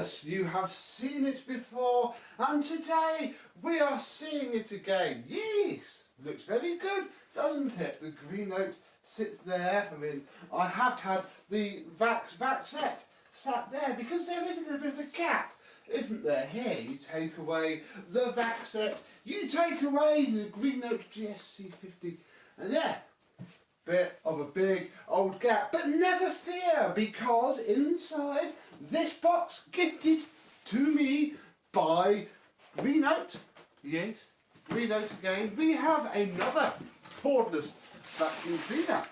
Cordless. You have seen it before, and today we are seeing it again. Yes, looks very good, doesn't it? The Greenote sits there. I mean, I have had the Vaxette sat there because there is a little bit of a gap, isn't there? Here, you take away the Vaxette, you take away the Greenote GSC40, and there, bit of a big old gap. But never fear, because inside this box, gifted to me by Greenote, yes, Greenote again, we have another cordless vacuum cleaner.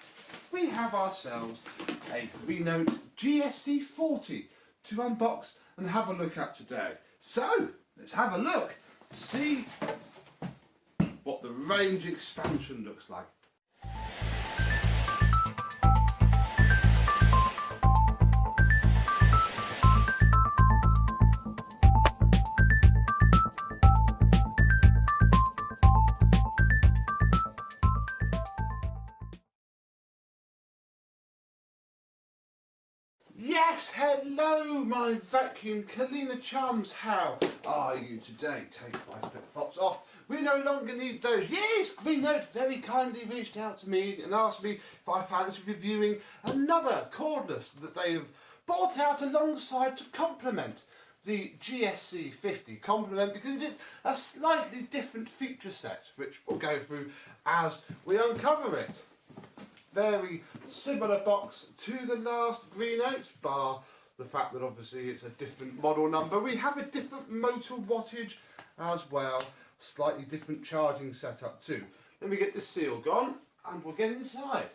We have ourselves a Greenote GSC40 to unbox and have a look at today. So let's have a look, see what the range expansion looks like. Yes, hello my vacuum cleaner chums, how are you today? Take my flip-flops off, we no longer need those. Yes, Greenote very kindly reached out to me and asked me if I fancy reviewing another cordless that they have brought out alongside to complement the GSC40. Complement because it is a slightly different feature set, which we'll go through as we uncover it. Very similar box to the last Greenote, bar the fact that obviously it's a different model number. We have a different motor wattage as well, slightly different charging setup too. Let me get the seal gone and we'll get inside.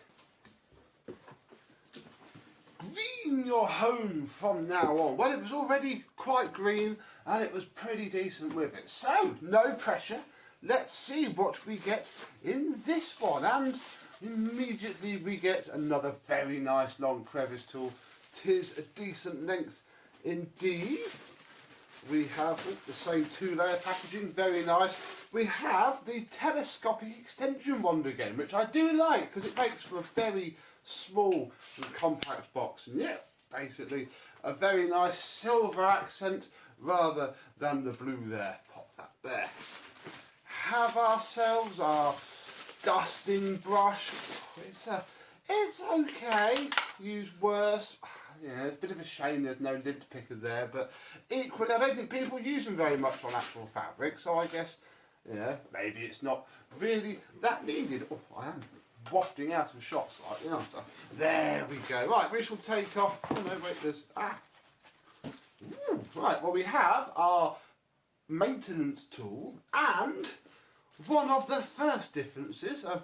Green your home from now on. Well, it was already quite green and it was pretty decent with it. So, no pressure. Let's see what we get in this one. And immediately we get another very nice long crevice tool. Tis a decent length indeed. We have the same 2-layer packaging, very nice. We have the telescopic extension wand again, which I do like because it makes for a very small and compact box. And yeah, basically a very nice silver accent rather than the blue there. Pop that there. Have ourselves our dusting brush. It's okay. Use worse. Yeah, it's a bit of a shame there's no lid picker there, but equally I don't think people use them very much on actual fabric, so I guess, yeah, maybe it's not really that needed. Oh, I am wafting out of shot slightly, aren't I? There we go. Right, we shall take off. Oh no, wait, there's Ooh, right, well we have our maintenance tool, and one of the first differences, a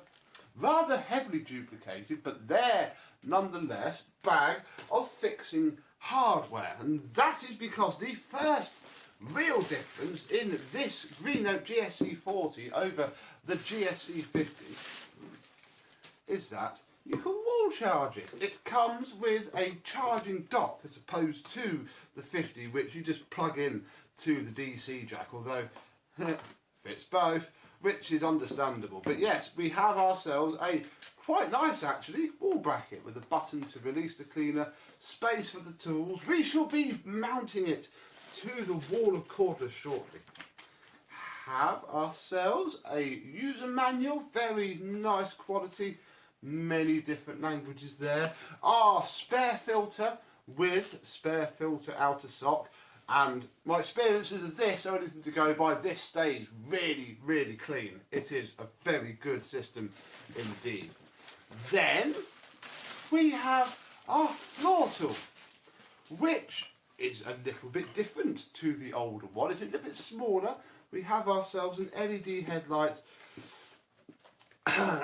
rather heavily duplicated, but there nonetheless, bag of fixing hardware. And that is because the first real difference in this Greenote GSC40 over the GSC40 is that you can wall charge it. It comes with a charging dock as opposed to the 50, which you just plug in to the DC jack, although fits both, which is understandable. But yes, we have ourselves a quite nice actually wall bracket with a button to release the cleaner, space for the tools. We shall be mounting it to the wall of cordless shortly. Have ourselves a user manual, very nice quality, many different languages there. Our spare filter with spare filter outer sock. And my experiences of this are anything to go by. This stays really, really clean. It is a very good system indeed. Then we have our floor tool, which is a little bit different to the older one. It's a little bit smaller. We have ourselves an LED headlight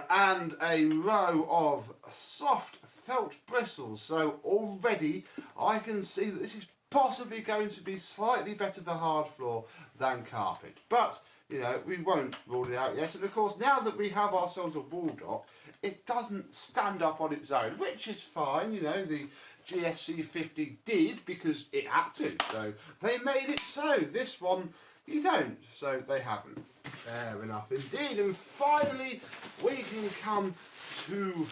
and a row of soft felt bristles. So already I can see that this is possibly going to be slightly better for hard floor than carpet, but you know, we won't rule it out yet. And of course, now that we have ourselves a wall dock, it doesn't stand up on its own, which is fine. You know, the GSC40 did because it had to, so they made it so. This one you don't, so they haven't. Fair enough indeed. And finally we can come to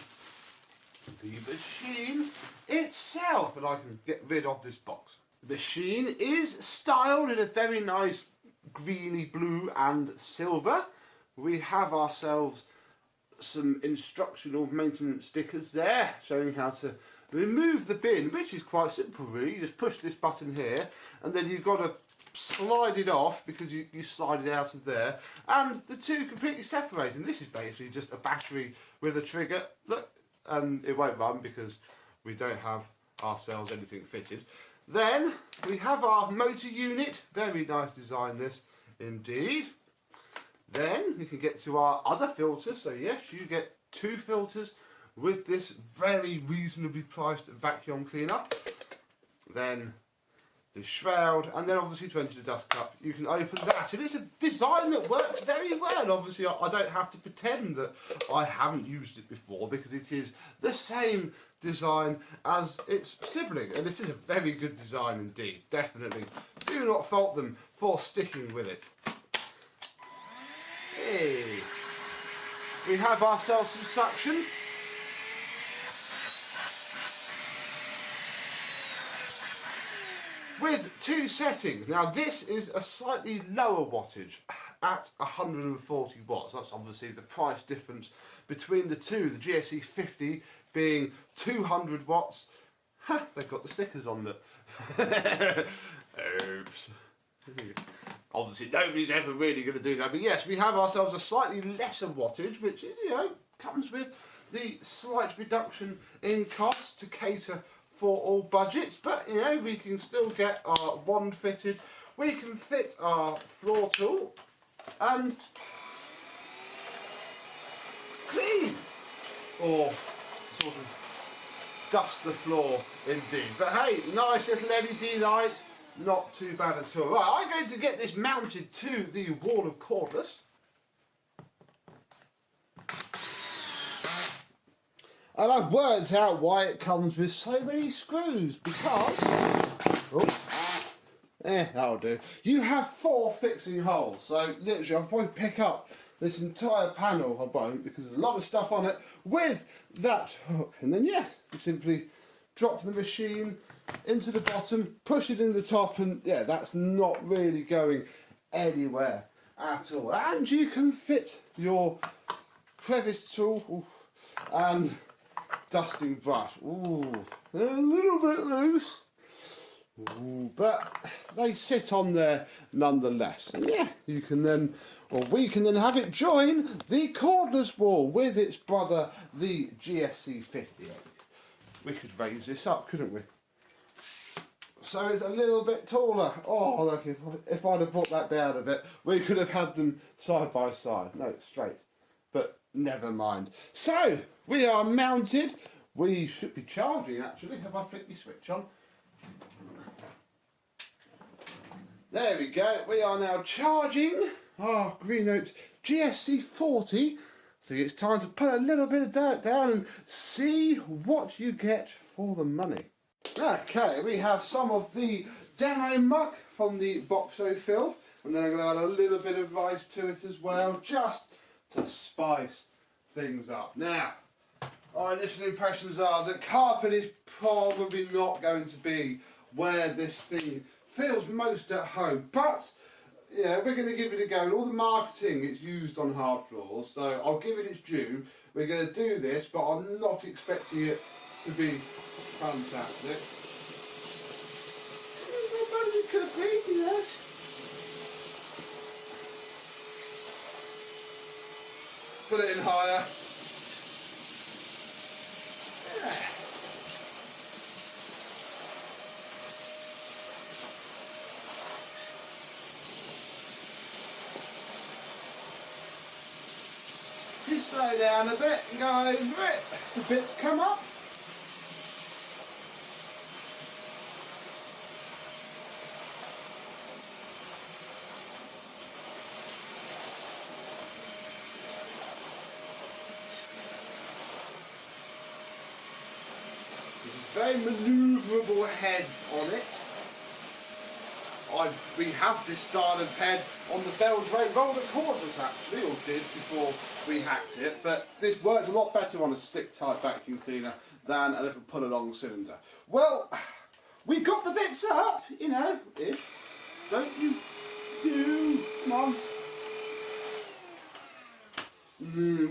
the machine itself, and I can get rid of this box. The machine is styled in a very nice greeny blue and silver. We have ourselves some instructional maintenance stickers there showing how to remove the bin, which is quite simple really. You just push this button here and then you've got to slide it off because you slide it out of there, and the two completely separate. And this is basically just a battery with a trigger. Look, and it won't run because we don't have ourselves anything fitted. Then we have our motor unit. Very nice design this indeed. Then we can get to our other filters. So yes, you get 2 filters with this very reasonably priced vacuum cleaner. Then the shroud, and then obviously to enter the dust cup, you can open that. And it's a design that works very well. Obviously I don't have to pretend that I haven't used it before because it is the same design as its sibling, and this is a very good design indeed. Definitely do not fault them for sticking with it. Hey, we have ourselves some suction. With 2 settings. Now this is a slightly lower wattage at 140 watts. That's obviously the price difference between the two. The GSC40 being 200 watts. Ha, they've got the stickers on it. Oops. Obviously nobody's ever really going to do that. But yes, we have ourselves a slightly lesser wattage, which is, you know, comes with the slight reduction in cost to cater for all budgets, but you know, we can still get our wand fitted, we can fit our floor tool and clean, or sort of dust the floor indeed. But hey, nice little LED light, not too bad at all. Right, I'm going to get this mounted to the wall of cordless. And I've worked out why it comes with so many screws, because, that'll do. You have 4 fixing holes, so literally I'll probably pick up this entire panel, I won't, because there's a lot of stuff on it, with that hook. And then yes, you simply drop the machine into the bottom, push it in the top, and yeah, that's not really going anywhere at all. And you can fit your crevice tool and dusting brush. Ooh, they're a little bit loose. Ooh, but they sit on there nonetheless. And yeah, you can then, or we can then have it join the cordless wall with its brother, the GSC40. We could raise this up, couldn't we? So it's a little bit taller. Oh, look, if I'd have brought that down a bit, we could have had them side by side. No, straight. But never mind. So, we are mounted. We should be charging, actually. Have I flicked my switch on? There we go. We are now charging our Greenote GSC40. I think it's time to put a little bit of dirt down and see what you get for the money. Okay, we have some of the demo muck from the Boxo filth, and then I'm going to add a little bit of rice to it as well, just to spice things up. Now, our initial impressions are that carpet is probably not going to be where this thing feels most at home, but yeah, we're going to give it a go. And all the marketing is used on hard floors, so I'll give it its due. We're going to do this, but I'm not expecting it to be fantastic. Not bad as it could be, you know. Put it in higher. Yeah. Just slow down a bit and go over it. The bits come up. Very manoeuvrable head on it. We have this style of head on the Bell's roller cordless actually, or did before we hacked it, but this works a lot better on a stick-type vacuum cleaner than a little pull-along cylinder. Well, we got the bits bits up, you know, don't you, come on.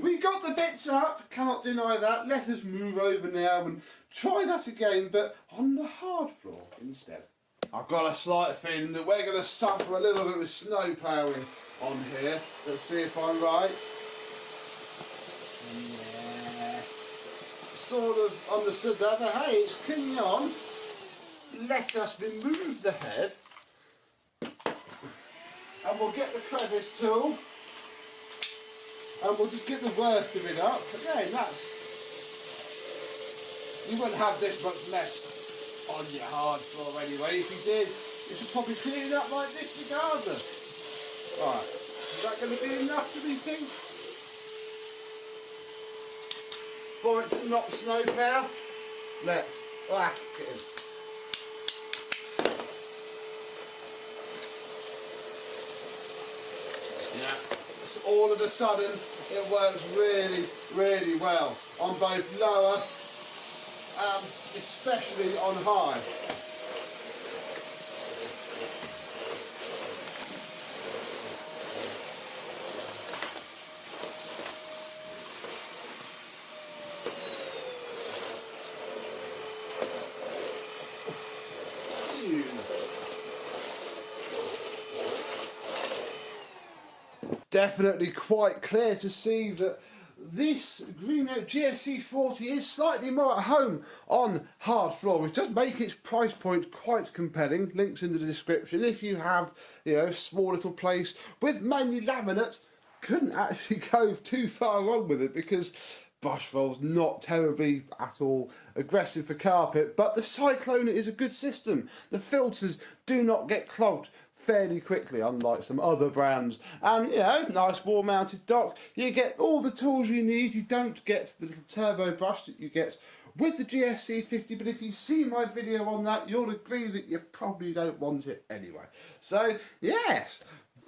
We got the bits up, cannot deny that. Let us move over now and try that again, but on the hard floor instead. I've got a slight feeling that we're going to suffer a little bit with snow ploughing on here. Let's see if I'm right. Yeah. Sort of understood that, but hey, it's clinging on. Let us remove the head. And we'll get the crevice tool. And we'll just get the worst of it up. Again, you wouldn't have this much mess on your hard floor anyway. If you did, you should probably clean it up like this regardless. Right, is that going to be enough, do we think? For it to not snow plough? Let's whack it in. Yeah. All of a sudden it works really, really well on both lower and especially on high. Definitely quite clear to see that this Greenote GSC40 is slightly more at home on hard floor, which does make its price point quite compelling. Links in the description. If you have, you know, a small little place with mainly laminate, couldn't actually go too far wrong with it because brush roll's not terribly at all aggressive for carpet, but the Cyclone is a good system. The filters do not get clogged fairly quickly, unlike some other brands. And, you know, nice wall mounted dock. You get all the tools you need. You don't get the little turbo brush that you get with the GSC40, but if you see my video on that, you'll agree that you probably don't want it anyway. So, yes,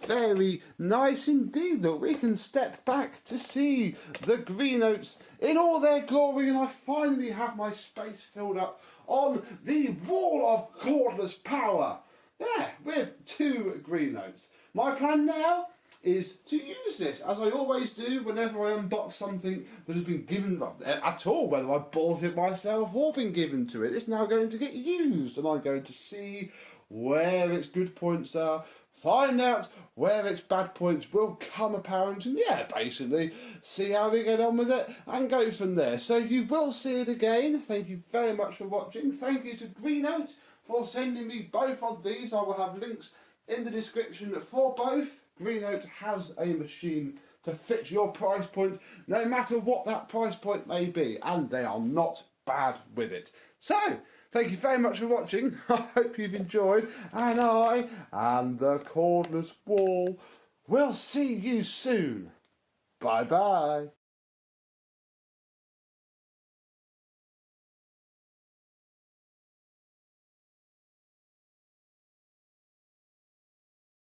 very nice indeed that we can step back to see the Greenotes in all their glory, and I finally have my space filled up on the wall of cordless power. Yeah, with 2 Greenotes. My plan now is to use this, as I always do whenever I unbox something that has been given at all, whether I bought it myself or been given to it. It's now going to get used, and I'm going to see where its good points are, find out where its bad points will come apparent, and yeah, basically see how we get on with it and go from there. So you will see it again. Thank you very much for watching. Thank you to Greenote for sending me both of these. I will have links in the description for both. Greenote has a machine to fit your price point, no matter what that price point may be, and they are not bad with it. So, thank you very much for watching. I hope you've enjoyed, and I and the cordless wall will see you soon. Bye bye.